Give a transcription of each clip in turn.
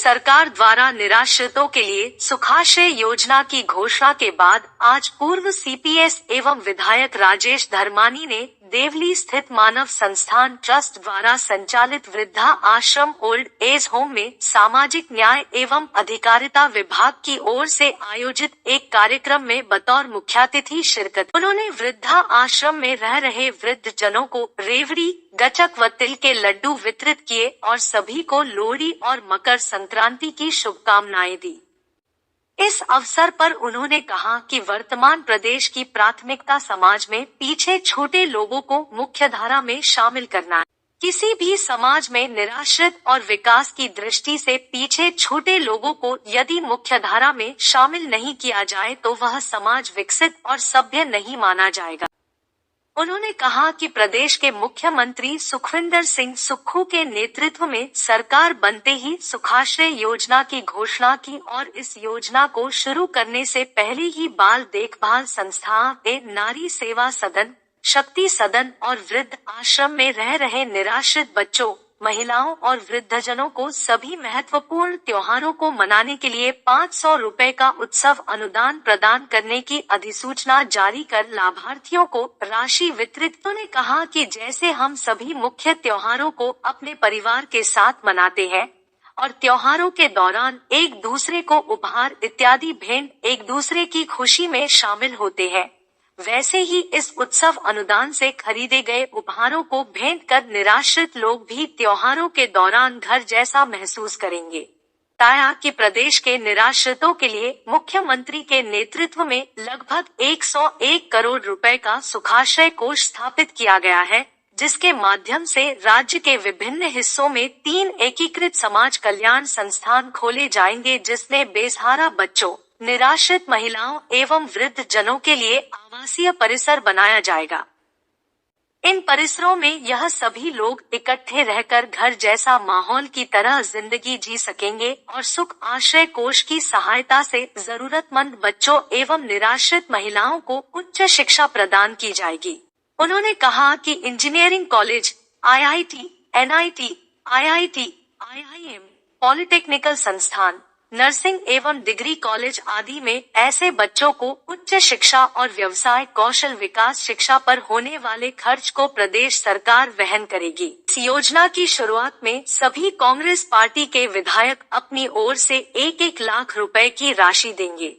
सरकार द्वारा निराश्रितों के लिए सुखाश्रय योजना की घोषणा के बाद आज पूर्व सीपीएस एवं विधायक राजेश धर्मानी ने देवली स्थित मानव संस्थान ट्रस्ट द्वारा संचालित वृद्धा आश्रम ओल्ड एज होम में सामाजिक न्याय एवं अधिकारिता विभाग की ओर से आयोजित एक कार्यक्रम में बतौर मुख्यातिथि शिरकत। उन्होंने वृद्धा आश्रम में रह रहे वृद्ध जनों को रेवड़ी, गचक व तिल के लड्डू वितरित किए और सभी को लोहड़ी और मकर संक्रांति की शुभकामनाएं दी। इस अवसर पर उन्होंने कहा कि वर्तमान प्रदेश की प्राथमिकता समाज में पीछे छूटे लोगों को मुख्यधारा में शामिल करना है। किसी भी समाज में निराश्रित और विकास की दृष्टि से पीछे छूटे लोगों को यदि मुख्यधारा में शामिल नहीं किया जाए तो वह समाज विकसित और सभ्य नहीं माना जाएगा। उन्होंने कहा कि प्रदेश के मुख्यमंत्री सुखविंदर सिंह सुक्खू के नेतृत्व में सरकार बनते ही सुखाश्रय योजना की घोषणा की और इस योजना को शुरू करने से पहले ही बाल देखभाल संस्थाएं, नारी सेवा सदन, शक्ति सदन और वृद्ध आश्रम में रह रहे निराश्रित बच्चों, महिलाओं और वृद्धजनों को सभी महत्वपूर्ण त्योहारों को मनाने के लिए 500 रुपए का उत्सव अनुदान प्रदान करने की अधिसूचना जारी कर लाभार्थियों को राशि वितरित। उन्होंने कहा कि जैसे हम सभी मुख्य त्योहारों को अपने परिवार के साथ मनाते हैं और त्योहारों के दौरान एक दूसरे को उपहार इत्यादि भेंट एक दूसरे की खुशी में शामिल होते हैं, वैसे ही इस उत्सव अनुदान से खरीदे गए उपहारों को भेंट कर निराश्रित लोग भी त्योहारों के दौरान घर जैसा महसूस करेंगे। बताया कि प्रदेश के निराश्रितों के लिए मुख्यमंत्री के नेतृत्व में लगभग 101 करोड़ रुपए का सुखाश्रय कोष स्थापित किया गया है, जिसके माध्यम से राज्य के विभिन्न हिस्सों में 3 एकीकृत समाज कल्याण संस्थान खोले जाएंगे, जिसमें बेसहारा बच्चों, निराश्रित महिलाओं एवं वृद्ध जनों के लिए आवासीय परिसर बनाया जाएगा। इन परिसरों में यह सभी लोग इकट्ठे रहकर घर जैसा माहौल की तरह जिंदगी जी सकेंगे और सुख आश्रय कोष की सहायता से जरूरतमंद बच्चों एवं निराश्रित महिलाओं को उच्च शिक्षा प्रदान की जाएगी। उन्होंने कहा कि engineering college, IIT, NIT, IIT, IIM, polytechnical संस्थान, नर्सिंग एवं डिग्री कॉलेज आदि में ऐसे बच्चों को उच्च शिक्षा और व्यवसाय कौशल विकास शिक्षा पर होने वाले खर्च को प्रदेश सरकार वहन करेगी। इस योजना की शुरुआत में सभी कांग्रेस पार्टी के विधायक अपनी ओर से 1-1 लाख रुपए की राशि देंगे।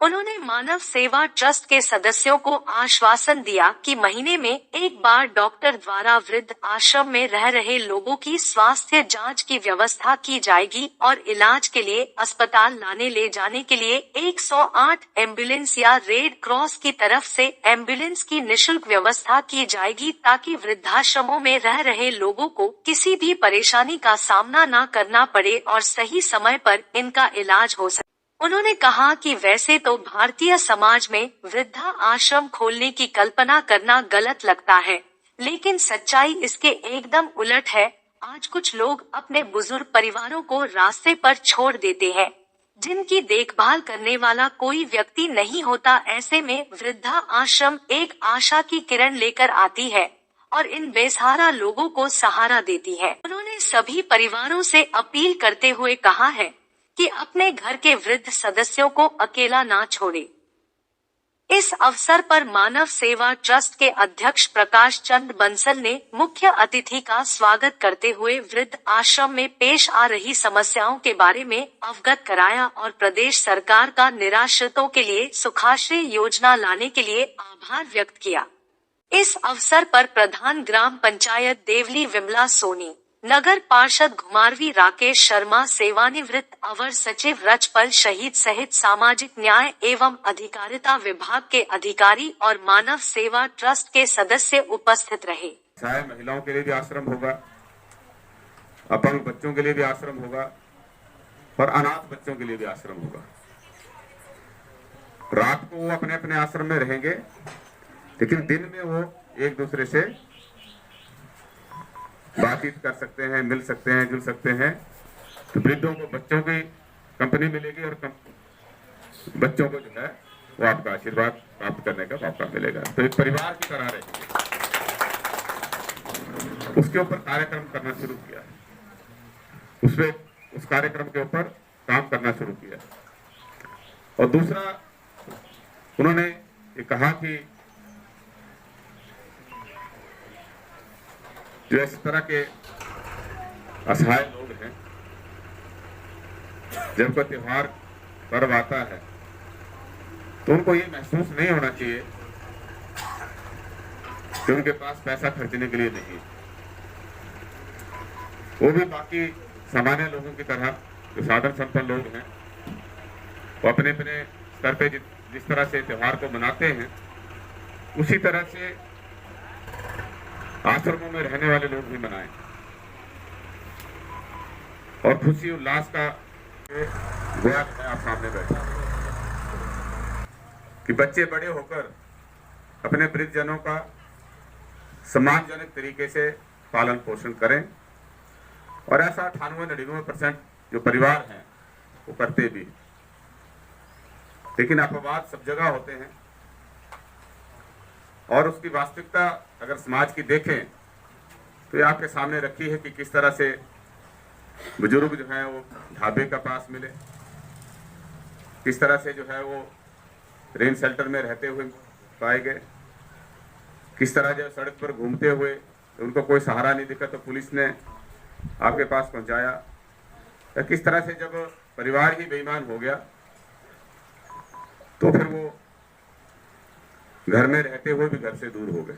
उन्होंने मानव सेवा ट्रस्ट के सदस्यों को आश्वासन दिया कि महीने में एक बार डॉक्टर द्वारा वृद्ध आश्रम में रह रहे लोगों की स्वास्थ्य जांच की व्यवस्था की जाएगी और इलाज के लिए अस्पताल लाने ले जाने के लिए 108 एम्बुलेंस या रेड क्रॉस की तरफ से एम्बुलेंस की निःशुल्क व्यवस्था की जाएगी, ताकि वृद्धाश्रमों में रह रहे लोगों को किसी भी परेशानी का सामना न करना पड़े और सही समय पर इनका इलाज हो सके। उन्होंने कहा कि वैसे तो भारतीय समाज में वृद्धा आश्रम खोलने की कल्पना करना गलत लगता है, लेकिन सच्चाई इसके एकदम उलट है। आज कुछ लोग अपने बुजुर्ग परिवारों को रास्ते पर छोड़ देते हैं, जिनकी देखभाल करने वाला कोई व्यक्ति नहीं होता। ऐसे में वृद्धा आश्रम एक आशा की किरण लेकर आती है और इन बेसहारा लोगों को सहारा देती है। उन्होंने सभी परिवारों से अपील करते हुए कहा है कि अपने घर के वृद्ध सदस्यों को अकेला ना छोड़े। इस अवसर पर मानव सेवा ट्रस्ट के अध्यक्ष प्रकाश चंद बंसल ने मुख्य अतिथि का स्वागत करते हुए वृद्ध आश्रम में पेश आ रही समस्याओं के बारे में अवगत कराया और प्रदेश सरकार का निराश्रितों के लिए सुखाश्रय योजना लाने के लिए आभार व्यक्त किया। इस अवसर पर प्रधान ग्राम पंचायत देवली विमला सोनी, नगर पार्षद घुमारवी राकेश शर्मा, सेवानिवृत्त अवर सचिव रचपल शहीद सहित सामाजिक न्याय एवं अधिकारिता विभाग के अधिकारी और मानव सेवा ट्रस्ट के सदस्य उपस्थित रहे। महिलाओं के लिए भी आश्रम होगा, अपंग बच्चों के लिए भी आश्रम होगा और अनाथ बच्चों के लिए भी आश्रम होगा। रात को वो अपने अपने आश्रम में रहेंगे, लेकिन दिन में वो एक दूसरे से बातचीत कर सकते हैं, मिल सकते हैं, जुल सकते हैं। तो वृद्धों को बच्चों की कंपनी मिलेगी और बच्चों को जो है वो आपका आशीर्वाद प्राप्त करने का मौका मिलेगा। तो एक परिवार की तरह रहेंगे। उसके ऊपर कार्यक्रम करना शुरू किया है। उसमें उस कार्यक्रम के ऊपर काम करना शुरू किया। और दूसरा, उन्होंने ये कहा कि जो इस तरह के असहाय लोग हैं, जब कोई त्योहार पर्व आता है तो उनको ये महसूस नहीं होना चाहिए कि उनके पास पैसा खर्चने के लिए नहीं। वो भी बाकी सामान्य लोगों की तरह जो साधन संपन्न लोग हैं, वो अपने अपने स्तर पे जिस तरह से त्योहार को मनाते हैं, उसी तरह से आश्रमों में रहने वाले लोग भी मनाएं और खुशी उल्लास का गोया है आप सामने बैठा कि बच्चे बड़े होकर अपने वृद्धजनों का सम्मानजनक तरीके से पालन पोषण करें। और ऐसा 98-99% जो परिवार हैं वो करते भी। लेकिन अपवाद सब जगह होते हैं और उसकी वास्तविकता अगर समाज की देखें तो ये आपके सामने रखी है कि किस तरह से बुजुर्ग जो है वो ढाबे का पास मिले, किस तरह से जो है वो रेन शेल्टर में रहते हुए पाए गए, किस तरह जो सड़क पर घूमते हुए उनको कोई सहारा नहीं दिखा तो पुलिस ने आपके पास पहुंचाया, या किस तरह से जब परिवार ही बेईमान हो गया तो फिर वो घर में रहते हुए भी घर से दूर हो गए।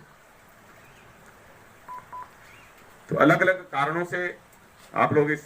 तो अलग अलग कारणों से आप लोग इस